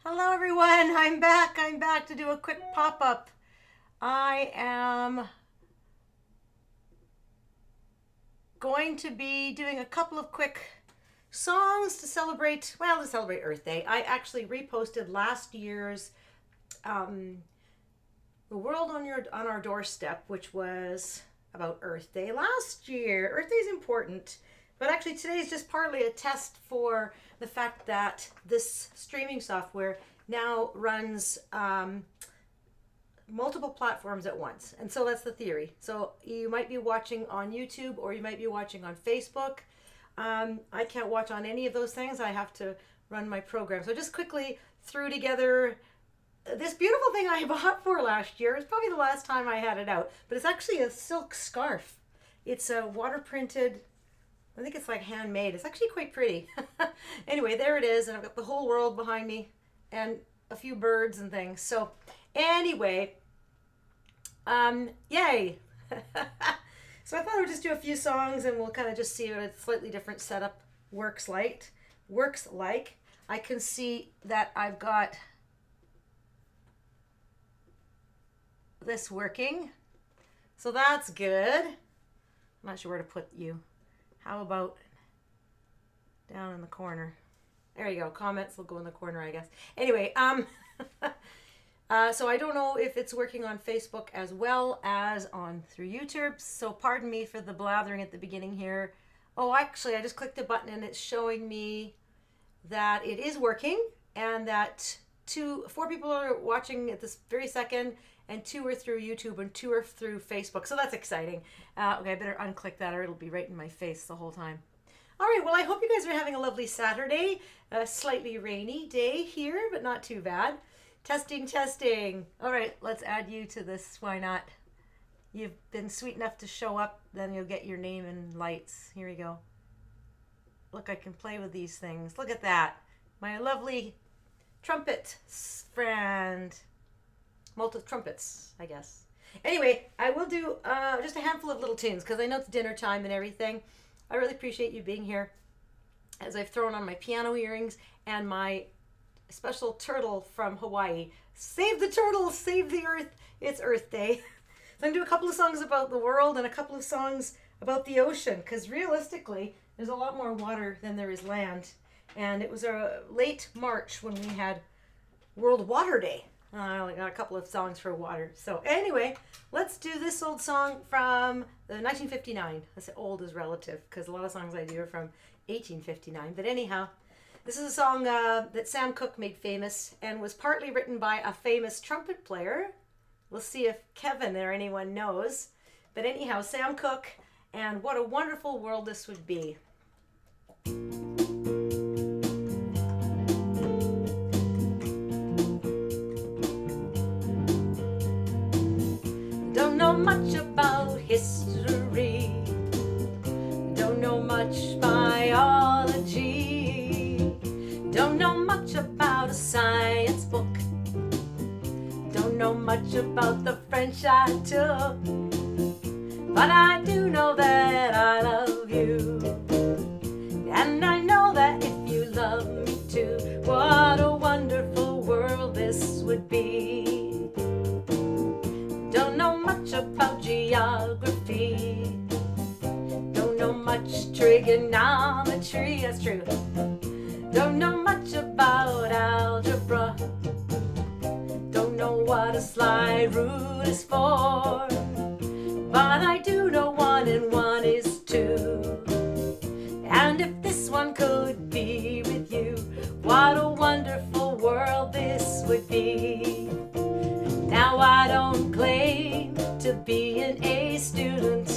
Hello everyone, I'm back. I'm back to do a quick pop-up. I am going to be doing a couple of quick songs to celebrate Earth Day. I actually reposted last year's The World on Our Doorstep, which was about Earth Day last year. Earth Day is important, but actually today is just partly a test for the fact that this streaming software now runs multiple platforms at once. And so that's the theory. So you might be watching on YouTube or you might be watching on Facebook. I can't watch on any of those things. I have to run my program. So just quickly threw together this beautiful thing I bought for last year. It's probably the last time I had it out, but it's actually a silk scarf. It's a water printed, I think it's like handmade. It's actually quite pretty. Anyway, there it is, and I've got the whole world behind me and a few birds and things. So anyway, yay. So I thought I would just do a few songs and we'll kind of just see what a slightly different setup works like. I can see that I've got this working, so that's good. I'm not sure where to put you. How about down in the corner? There you go. Comments will go in the corner, I guess. Anyway, so I don't know if it's working on Facebook as well as on through YouTube, so pardon me for the blathering at the beginning here. Oh, actually, I just clicked the button and it's showing me that it is working and that 4 people are watching at this very second, and 2 are through YouTube and 2 are through Facebook. So that's exciting. Okay, I better unclick that or it'll be right in my face the whole time. All right, well, I hope you guys are having a lovely Saturday. A slightly rainy day here, but not too bad. Testing, testing. All right, let's add you to this. Why not? You've been sweet enough to show up, then you'll get your name and lights. Here we go. Look, I can play with these things. Look at that. My lovely trumpet friend. Trumpets, I guess. Anyway, I will do just a handful of little tunes because I know it's dinner time and everything. I really appreciate you being here as I've thrown on my piano earrings and my special turtle from Hawaii. Save the turtle, save the earth. It's Earth Day. So I'm going to do a couple of songs about the world and a couple of songs about the ocean because realistically, there's a lot more water than there is land. And it was a late March when we had World Water Day. I only got a couple of songs for water. So anyway, let's do this old song from 1959. I say old is relative because a lot of songs I do are from 1859. But anyhow, this is a song that Sam Cooke made famous and was partly written by a famous trumpet player. We'll see if Kevin or anyone knows. But anyhow, Sam Cooke, and what a wonderful world this would be. Don't know much about history, don't know much biology, don't know much about a science book, don't know much about the French I took, but I do know that I love you, and I know that if you love me too, what a wonderful world this would be. Don't know much about geography, don't know much trigonometry, that's true, don't know much about algebra, don't know what a slide rule is for, but I do know 1 and 1 is 2, and if this one could be with you, what a wonderful world this would be. Now I don't claim to be an A student,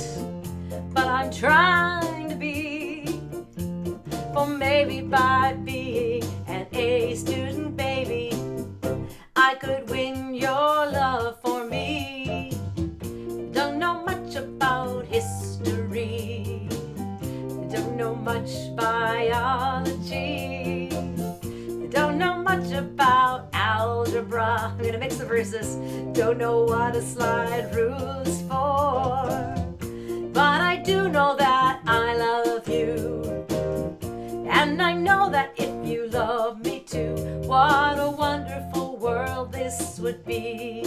but I'm trying to be, for maybe by being an A student, baby, I could win your love for me. Don't know much about history, don't know much biology, don't know much about algebra. I'm gonna mix the verses. Don't know what a slide rule's for, but I do know that I love you, and I know that if you love me too, what a wonderful this would be.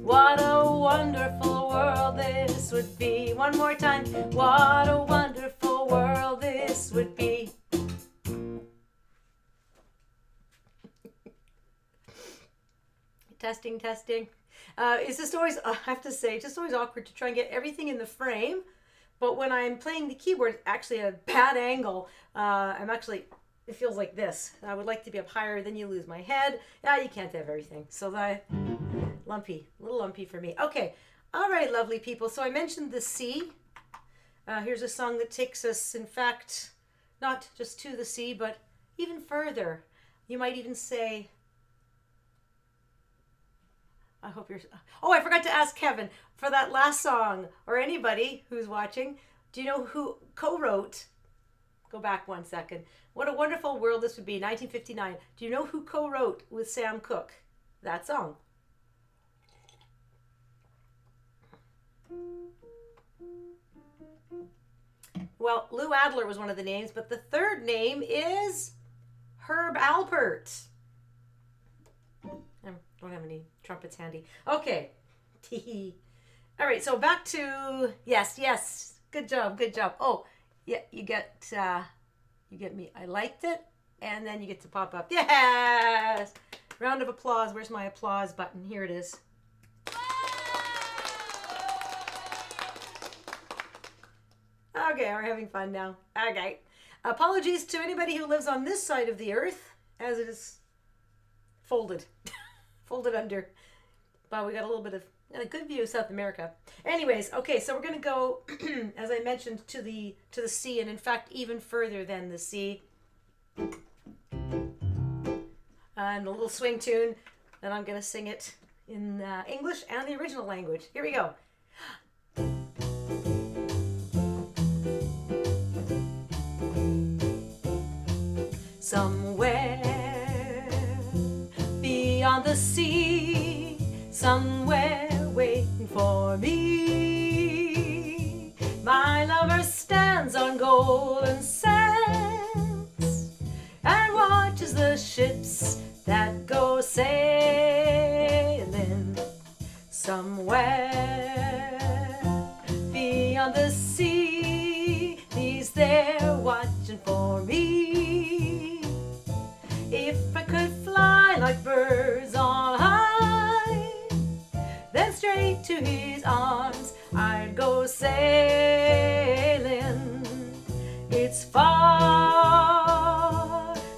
What a wonderful world this would be. One more time. What a wonderful world this would be. Testing, testing. It's just always, I have to say, just always awkward to try and get everything in the frame. But when I'm playing the keyboard, it's actually a bad angle. It feels like this. I would like to be up higher, then you lose my head. Yeah, you can't have everything. So that, a little lumpy for me. Okay, all right, lovely people. So I mentioned the C. Here's a song that takes us, in fact, not just to the sea, but even further. You might even say, I hope you're, oh, I forgot to ask Kevin for that last song, or anybody who's watching. Do you know who co-wrote? Go back 1 second. What a wonderful world this would be, 1959. Do you know who co-wrote with Sam Cooke that song? Well, Lou Adler was one of the names, but the third name is Herb Alpert. I don't have any trumpets handy. Okay. All right, so back to, yes. Good job. Oh, yeah, you get me. I liked it, and then you get to pop up. Yes! Round of applause. Where's my applause button? Here it is. Okay, we're having fun now. Okay. Apologies to anybody who lives on this side of the earth, as it is folded. Folded under. But we got a little bit of a good view of South America. Anyways, okay, so we're going to go, as I mentioned, to the sea, and in fact, even further than the sea. And a little swing tune, and I'm going to sing it in English and the original language. Here we go. Somewhere beyond the sea, somewhere waiting for me, my lover stands on golden sands and watches the ships that go sailing. Somewhere beyond the sea, he's there watching for me. If I could fly like birds on high, then straight to his arms I'd go sailing. It's far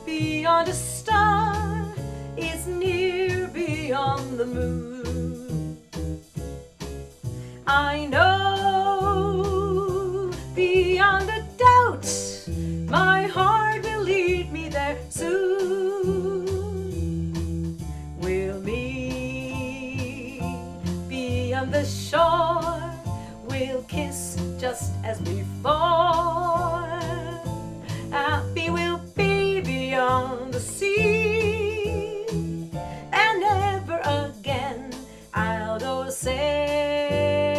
beyond a star, it's near beyond the moon. I know beyond a doubt my heart will lead me there soon. We'll meet beyond the shore, we'll kiss just as before. Happy we'll be beyond the sea, and never again I'll go sailing.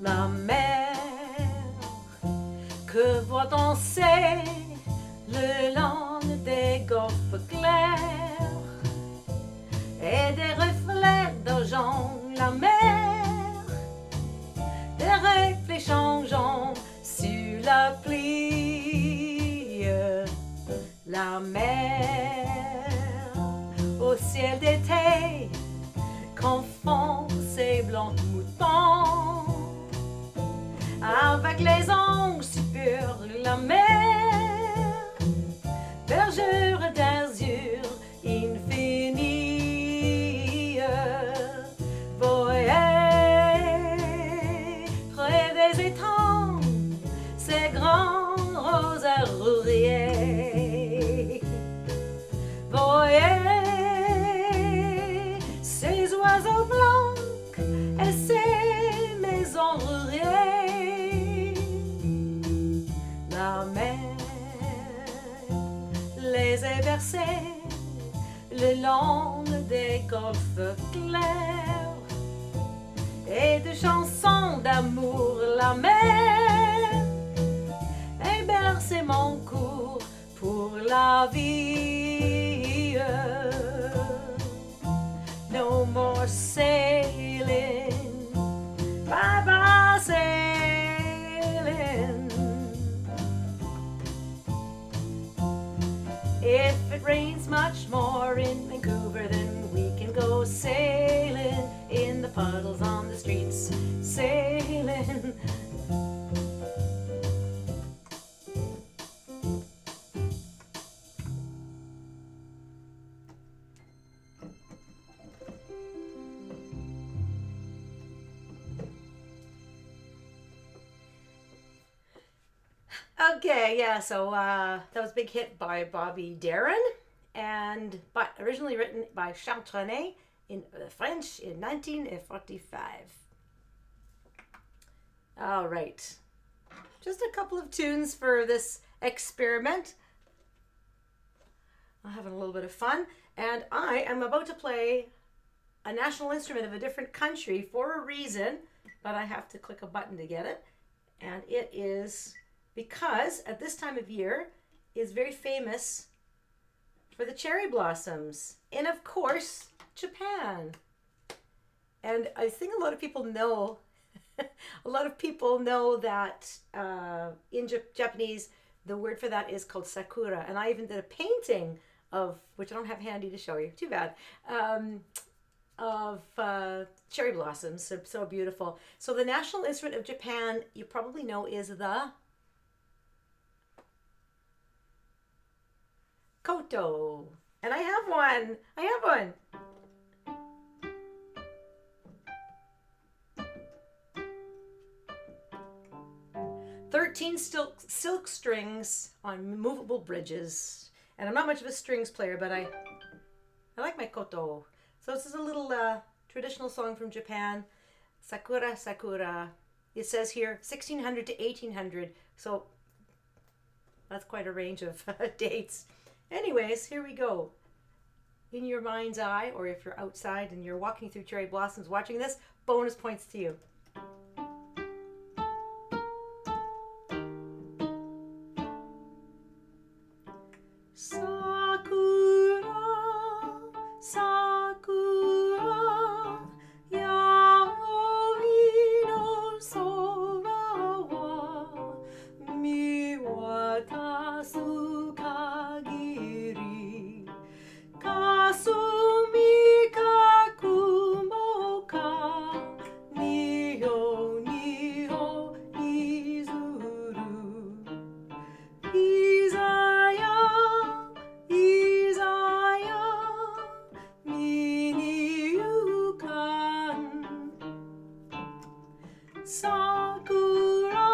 La mer que voit-on c'est le long des golfes clairs et des reflets d'argent. La mer, des reflets changeants sur la pluie. La mer au ciel d'été confond ses blancs moutons avec les anges super. La mer, bergère d'azur infini, voyez près des étangs ces grands rosariers. Voyez ces oiseaux blancs et ces maisons ruriers. La mer les a bercés le long des golfes clairs et de chansons d'amour. La mer a bercé mon cours pour la vie. No more sailing, bye bye sailing. If it rains much more in Vancouver, then we can go sailing in the puddles on the streets, sailing. Okay, yeah, so that was a big hit by Bobby Darin, but originally written by Charles Trenet in French in 1945. All right, just a couple of tunes for this experiment. I'm having a little bit of fun, and I am about to play a national instrument of a different country for a reason, but I have to click a button to get it, and it is because at this time of year is very famous for the cherry blossoms in, of course, Japan. And I think a lot of people know that in Japanese the word for that is called sakura, and I even did a painting of, which I don't have handy to show you, too bad, of cherry blossoms. So beautiful. So the national instrument of Japan, you probably know, is the koto. And I have one. 13 silk strings on movable bridges. And I'm not much of a strings player, but I like my koto. So this is a little traditional song from Japan. Sakura, Sakura. It says here 1600 to 1800. So that's quite a range of dates. Anyways, here we go. In your mind's eye, or if you're outside and you're walking through cherry blossoms watching this, bonus points to you. Sakura, Sakura, yaoi no soba wa miwatasu kagiri, kasumi ka kumo ka, niho niho izuru. Izaya, Izaya, miniyukan. Sakura,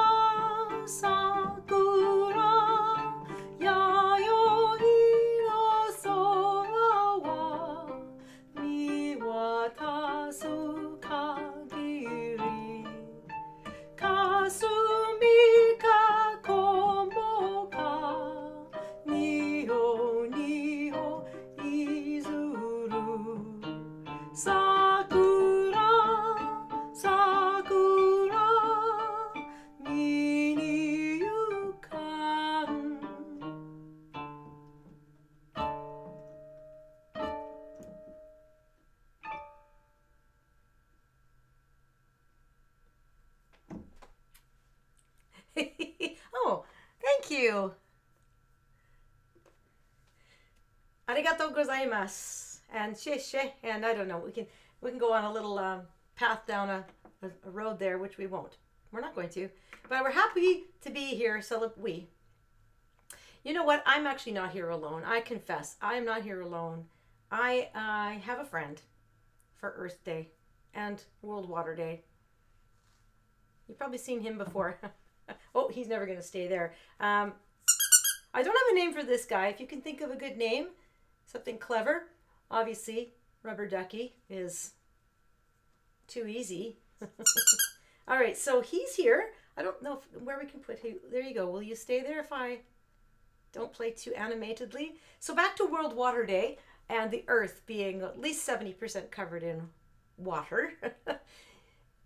Sakura, yayoi no sora wa miwatasu kagiri. Kasumi ka komo ka, niho niho izuru. Sakura, Sakura, miniyukan. Oh, thank you. Arigatou gozaimasu. And sheshe. And I don't know. We can go on a little path down a road there, which we won't. We're not going to. But we're happy to be here. So we. You know what? I'm actually not here alone. I confess, I'm not here alone. I have a friend for Earth Day and World Water Day. You've probably seen him before. Oh, he's never going to stay there. I don't have a name for this guy. If you can think of a good name, something clever. Obviously, Rubber Ducky is too easy. All right, so he's here. I don't know where we can put him. There you go. Will you stay there if I don't play too animatedly? So back to World Water Day and the Earth being at least 70% covered in water.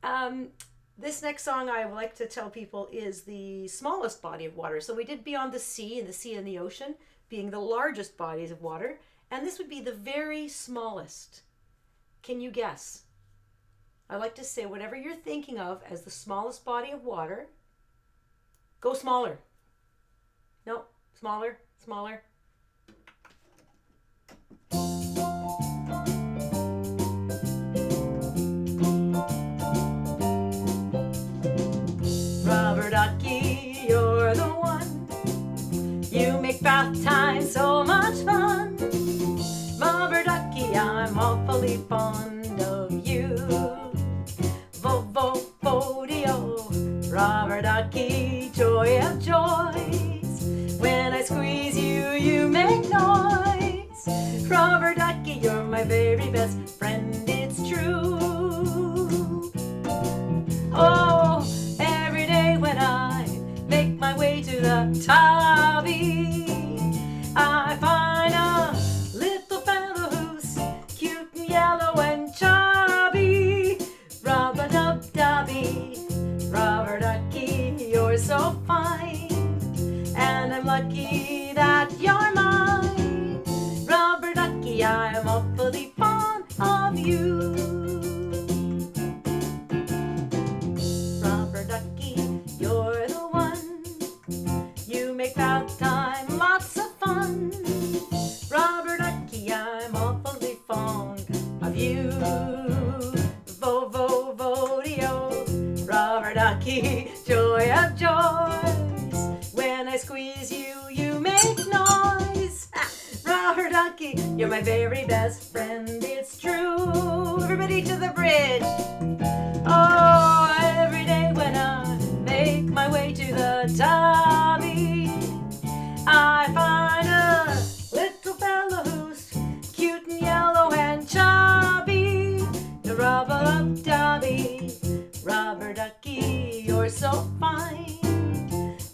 This next song I would like to tell people is the smallest body of water. So we did Beyond the Sea and the Ocean being the largest bodies of water. And this would be the very smallest. Can you guess? I like to say whatever you're thinking of as the smallest body of water, go smaller. No, smaller, smaller. Rubber ducky, you're the one. You make bath time so much fun. Rubber ducky, I'm awfully fond of you. Vo-vo-vo-dee-oh, rubber ducky, joy of joys. When I squeeze you, you make noise. Rubber ducky, you're my very best friend, it's true. Oh, every day when I make my way to the tubby, I find a little fellow who's cute and yellow and chubby. Rub-a-dub-dubby, rubber ducky, you're so fine, and I'm lucky that you're mine. Rubber ducky, I'm awfully fond of you. Rubber ducky, you're the one. You make bath time lots of fun. Rubber ducky, I'm awfully fond of you. Vo-vo-vo-dee-oh, rubber ducky, joy of joys. When I squeeze you, you make noise. Rubber ducky, you're my very best friend, it's true. Everybody to the bridge. Oh, every day when I make my way to the tubby, I find a little fella who's cute and yellow and chubby. Rub-a-dub-dubby, rubber ducky, you're so fine,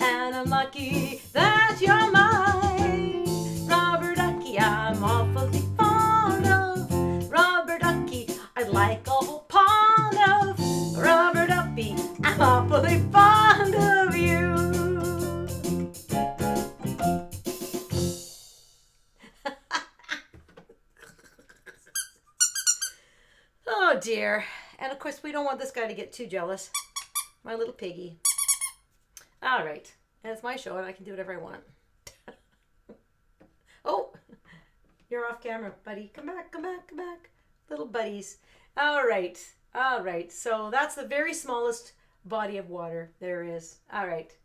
and I'm lucky that you're mine. Rubber ducky, I'm awfully fond of. Rubber ducky, I'd like a whole pond of. Rubber ducky, I'm awfully fond of you. Oh dear. And of course we don't want this guy to get too jealous. My little piggy. All right. And it's my show and I can do whatever I want. Oh, you're off camera, buddy. Come back, come back, come back. Little buddies. All right. All right. So that's the very smallest body of water there is. All right.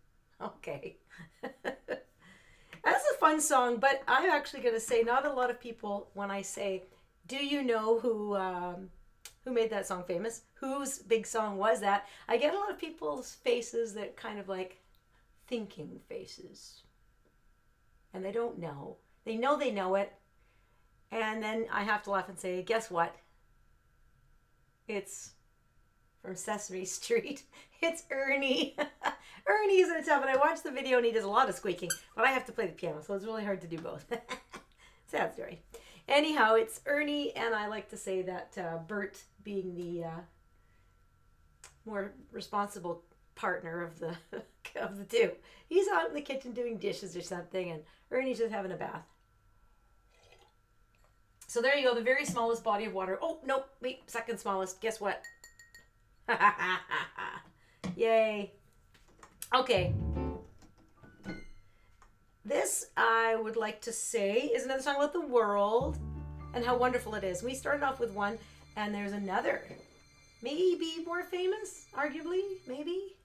Okay. That's a fun song, but I'm actually going to say not a lot of people, when I say, do you know who made that song famous? Whose big song was that? I get a lot of people's faces that kind of like thinking faces. And they don't know. They know it. And then I have to laugh and say, guess what? It's from Sesame Street. It's Ernie. Ernie's in a tub, and I watched the video and he does a lot of squeaking, but I have to play the piano, so it's really hard to do both. Sad story. Anyhow, it's Ernie, and I like to say that Bert, being the more responsible partner of the of the two, he's out in the kitchen doing dishes or something, and Ernie's just having a bath. So there you go, the very smallest body of water. Oh, no, wait, second smallest. Guess what? Yay. Okay. This, I would like to say, is another song about the world and how wonderful it is. We started off with one, and there's another. Maybe more famous, arguably, maybe.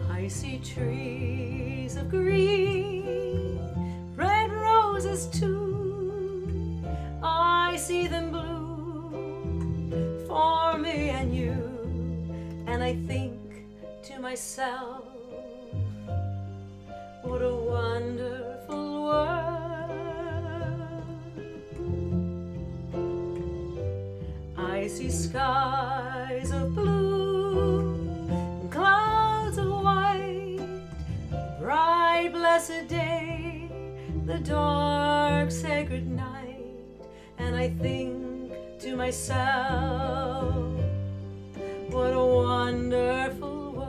I see trees of green, red roses too. I see them bloom for me and you. And I think to myself, what a wonderful world. I see skies of blue, clouds blessed day, the dark sacred night, and I think to myself, what a wonderful world.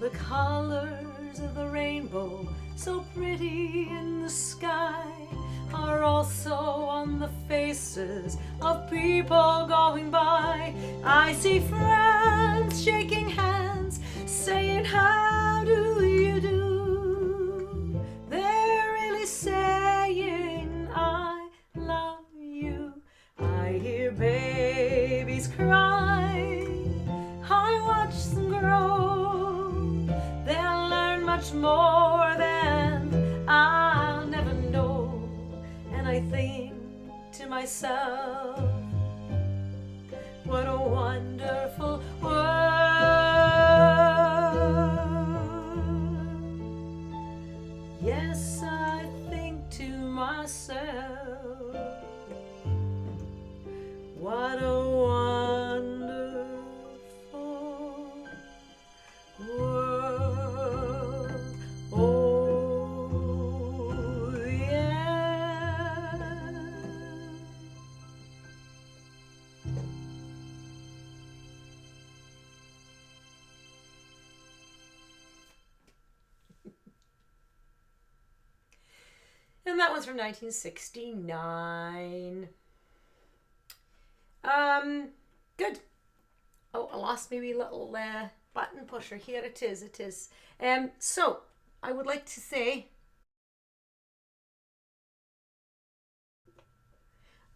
The colors of the rainbow, so pretty in the sky, are also on the faces of people going by. I see friends shaking hands, saying, how do you do? They're really saying, I love you. I hear babies cry, I watch them grow. They'll learn much more than I'll never know. And I think to myself, what a wonderful world. Yes, I think to myself, what a wonderful world. Oh, yeah. And that one's from 1969. Good. Oh, I lost my wee little button pusher. Here it is. It is. So I would like to say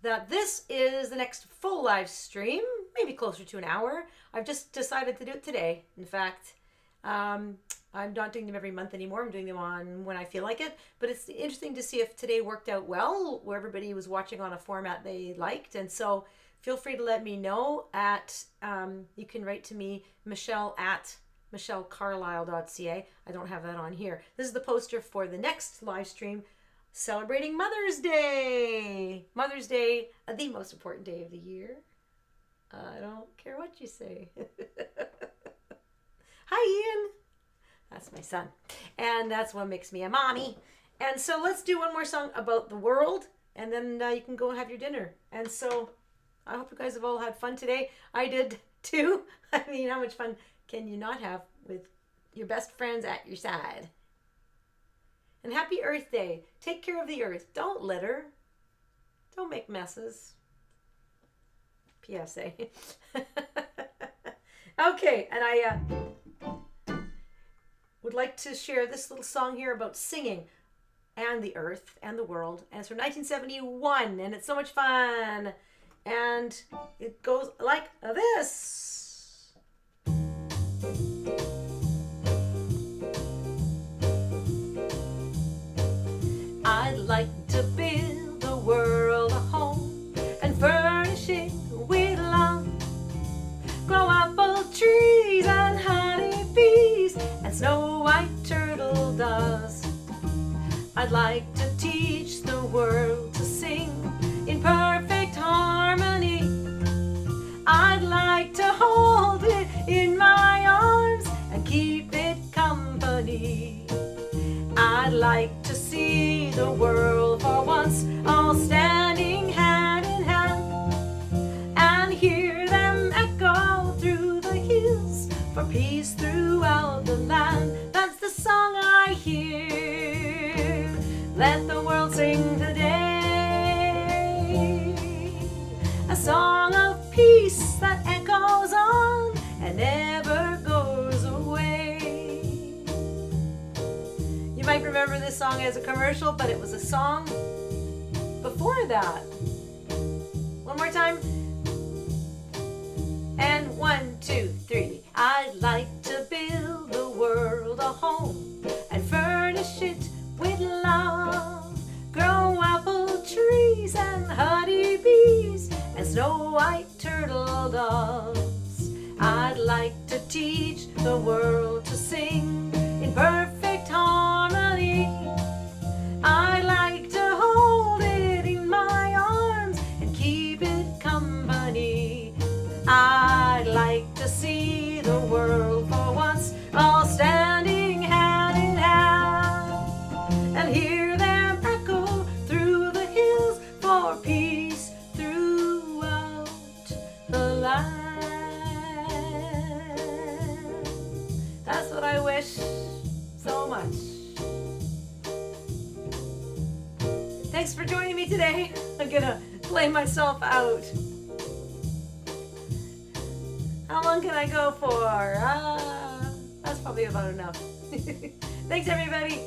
that this is the next full live stream, maybe closer to an hour. I've just decided to do it today. In fact, I'm not doing them every month anymore. I'm doing them on when I feel like it. But it's interesting to see if today worked out well, where everybody was watching on a format they liked. And so feel free to let me know at, you can write to me, Michelle at michellecarlisle.ca. I don't have that on here. This is the poster for the next live stream celebrating Mother's Day. Mother's Day, the most important day of the year. I don't care what you say. Hi, Ian. That's my son. And that's what makes me a mommy. And so let's do one more song about the world, and then you can go have your dinner. And so I hope you guys have all had fun today. I did too. I mean, how much fun can you not have with your best friends at your side? And happy Earth Day. Take care of the earth. Don't litter. Don't make messes. PSA. Okay, and I would like to share this little song here about singing and the earth and the world. And it's from 1971, and it's so much fun. And it goes like this. I'd like to build the world a home and furnish it with love. Grow apple trees and honey bees and snow white turtle doves. I'd like to teach the world to sing in perfect harmony. I'd like to hold it in my arms and keep it company. I'd like to see the world for once all standing hand in hand and hear them echo through the hills for peace throughout the land. That's the song I hear. Let the world sing today, a song of peace that echoes on and never goes away. You might remember this song as a commercial, but it was a song before that. One more time. And 1, 2, 3. I'd like to build the world a home and furnish it with love. Grow apple trees and honey bees and snow white turtle doves. I'd like to teach the world to sing in perfect harmony. I'd like to hold it in my arms and keep it company. I'd like to see the world much. Thanks for joining me today. I'm gonna play myself out. How long can I go for? That's probably about enough. Thanks, everybody.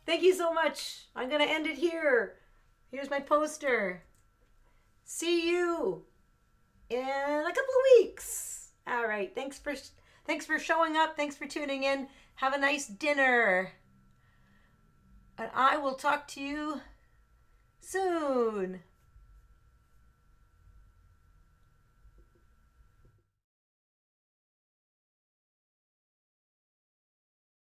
Thank you so much. I'm gonna end it here. Here's my poster. See you in a couple of weeks. All right. Thanks for showing up. Thanks for tuning in. Have a nice dinner. And I will talk to you soon.